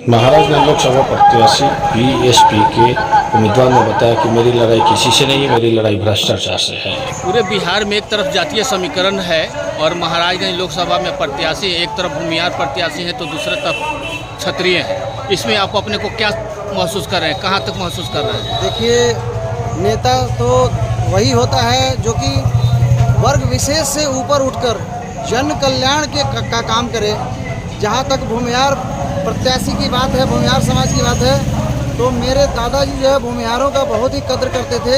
महाराजगंज लोकसभा प्रत्याशी बीएसपी के उम्मीदवार ने बताया कि मेरी लड़ाई किसी से नहीं है, मेरी लड़ाई भ्रष्टाचार से है। पूरे बिहार में एक तरफ जातीय समीकरण है और महाराजगंज लोकसभा में प्रत्याशी एक तरफ भूमिहार प्रत्याशी हैं तो दूसरे तरफ क्षत्रिय हैं। इसमें आप अपने को क्या महसूस कर रहे हैं, कहाँ तक महसूस कर रहे हैं? देखिए, नेता तो वही होता है जो कि वर्ग विशेष से ऊपर उठकर जन कल्याण का काम करे। जहाँ तक भूमिहार प्रत्याशी की बात है, भूमिहार समाज की बात है, तो मेरे दादाजी जो है भूमिहारों का बहुत ही कद्र करते थे।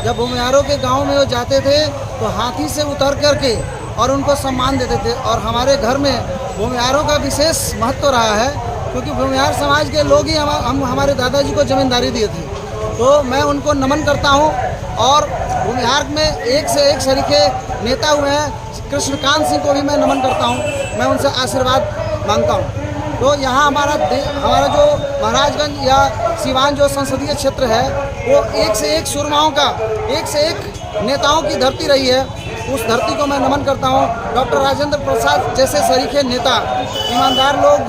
जब भूमिहारों के गांव में वो जाते थे तो हाथी से उतर करके और उनको सम्मान देते थे। और हमारे घर में भूमिहारों का विशेष महत्व रहा है, क्योंकि भूमिहार समाज के लोग ही हमारे दादाजी को जमींदारी दिए थे। तो मैं उनको नमन करता हूँ। और भूमिहार में एक से एक सरीखे नेता हुए हैं। कृष्णकांत सिंह को भी मैं नमन करता हूँ, मैं उनसे आशीर्वाद मांगता हूँ। तो यहाँ हमारा जो महाराजगंज या सिवान जो संसदीय क्षेत्र है वो एक से एक सुरमाओं का, एक से एक नेताओं की धरती रही है। उस धरती को मैं नमन करता हूँ। डॉक्टर राजेंद्र प्रसाद जैसे सरीखे नेता, ईमानदार लोग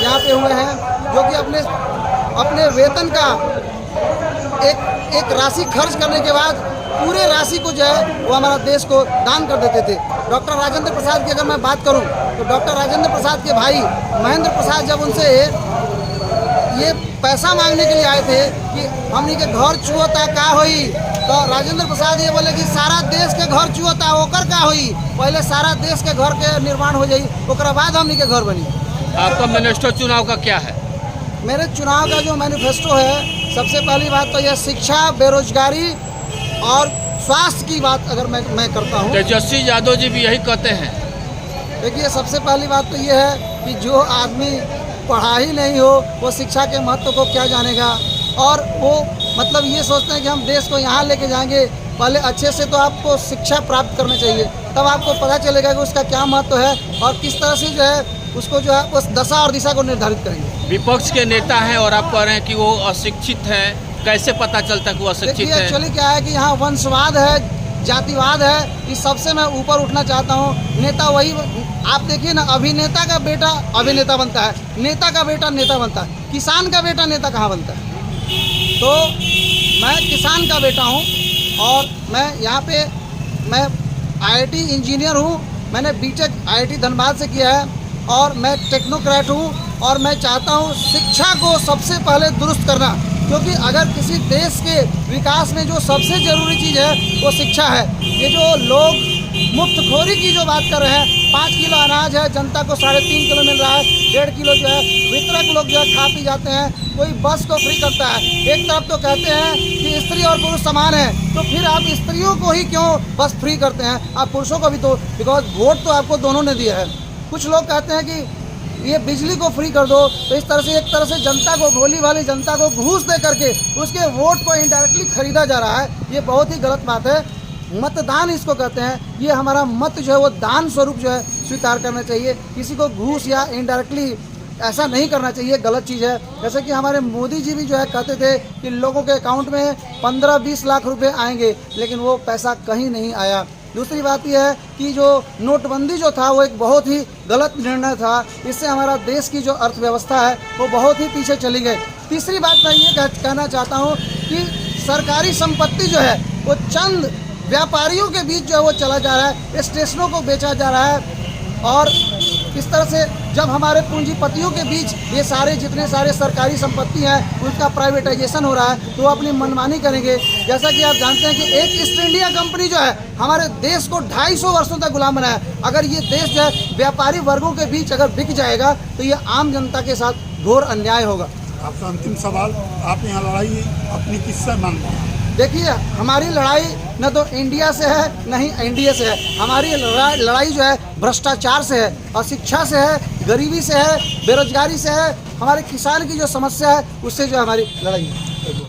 यहाँ पे हुए हैं जो कि अपने वेतन का एक राशि खर्च करने के बाद पूरे राशि को जो है वो हमारा देश को दान कर देते थे। डॉक्टर राजेंद्र प्रसाद की अगर मैं बात करूं तो डॉक्टर राजेंद्र प्रसाद के भाई महेंद्र प्रसाद जब उनसे ये पैसा मांगने के लिए आए थे कि हमनी के घर चुहता का होई, तो राजेंद्र प्रसाद ये बोले कि सारा देश के घर चुहता ओकर का होई, पहले सारा देश के घर के निर्माण हो जाई, ओकरा बाद हमनी के घर बनी। आपका मैनिफेस्टो चुनाव का क्या है? मेरे चुनाव का जो मैनिफेस्टो है, सबसे पहली बात तो यह शिक्षा, बेरोजगारी और स्वास्थ्य की बात अगर मैं करता हूँ। तेजस्वी यादव जी भी यही कहते हैं। देखिए, सबसे पहली बात तो ये है कि जो आदमी पढ़ा ही नहीं हो वो शिक्षा के महत्व को क्या जानेगा। और वो मतलब ये सोचते हैं कि हम देश को यहाँ लेके जाएंगे। पहले अच्छे से तो आपको शिक्षा प्राप्त करनी चाहिए, तब आपको पता चलेगा कि उसका क्या महत्व है और किस तरह से जो है उसको जो है उस दशा और दिशा को निर्धारित करेंगे। विपक्ष के नेता हैं और आप कह रहे हैं कि वो अशिक्षित हैं, कैसे पता चलता है कि वो अशिक्षित है? एक्चुअली क्या है कि यहाँ वंशवाद है, जातिवाद है, इस सबसे मैं ऊपर उठना चाहता हूँ। नेता वही, आप देखिए ना, अभिनेता का बेटा अभिनेता बनता है, नेता का बेटा नेता बनता है, किसान का बेटा नेता कहाँ बनता है? तो मैं किसान का बेटा हूँ और मैं यहाँ पे मैं IIT इंजीनियर हूँ। मैंने बीटेक IIT धनबाद से किया है और मैं टेक्नोक्रेट हूँ। और मैं चाहता हूँ शिक्षा को सबसे पहले दुरुस्त करना, क्योंकि अगर किसी देश के विकास में जो सबसे ज़रूरी चीज़ है वो शिक्षा है। ये जो लोग मुफ्तखोरी की जो बात कर रहे हैं, 5 किलो अनाज है, जनता को 3.5 किलो मिल रहा है, 1.5 किलो जो है वितरक लोग जो है खा पी जाते हैं। कोई बस को फ्री करता है। एक तरफ तो कहते हैं कि स्त्री और पुरुष समान है, तो फिर आप स्त्रियों को ही क्यों बस फ्री करते हैं? आप पुरुषों को भी तो, बिकॉज वोट तो आपको दोनों ने दिया है। कुछ लोग कहते हैं कि ये बिजली को फ्री कर दो, तो इस तरह से एक तरह से जनता को, भोली भाली जनता को घूस दे करके उसके वोट को इनडायरेक्टली खरीदा जा रहा है। ये बहुत ही गलत बात है। मतदान इसको कहते हैं। ये हमारा मत जो है वो दान स्वरूप जो है स्वीकार करना चाहिए। किसी को घूस या इनडायरेक्टली ऐसा नहीं करना चाहिए, गलत चीज़ है। जैसे कि हमारे मोदी जी भी जो है कहते थे कि लोगों के अकाउंट में 15-20 लाख रुपए आएंगे, लेकिन वो पैसा कहीं नहीं आया। दूसरी बात यह है कि जो नोटबंदी जो था वो एक बहुत ही गलत निर्णय था। इससे हमारा देश की जो अर्थव्यवस्था है वो बहुत ही पीछे चली गई। तीसरी बात मैं ये कहना चाहता हूँ कि सरकारी संपत्ति जो है वो चंद व्यापारियों के बीच जो है वो चला जा रहा है, स्टेशनों को बेचा जा रहा है। और इस तरह से जब हमारे पूंजीपतियों के बीच ये सारे जितने सारे सरकारी संपत्ति हैं उनका प्राइवेटाइजेशन हो रहा है, तो वो अपनी मनमानी करेंगे। जैसा कि आप जानते हैं कि एक ईस्ट इंडिया कंपनी जो है हमारे देश को 250 वर्षों तक गुलाम बनाया। अगर ये देश जो है व्यापारी वर्गों के बीच अगर बिक जाएगा तो ये आम जनता के साथ घोर अन्याय होगा। आपका अंतिम सवाल, आप यहाँ लड़ाई अपनी किससे मानते हैं? देखिए, हमारी लड़ाई न तो इंडिया से है न ही एनडीए से है। हमारी लड़ाई जो है भ्रष्टाचार से है, अशिक्षा से है, गरीबी से है, बेरोजगारी से है, हमारे किसान की जो समस्या है उससे जो हमारी लड़ाई है।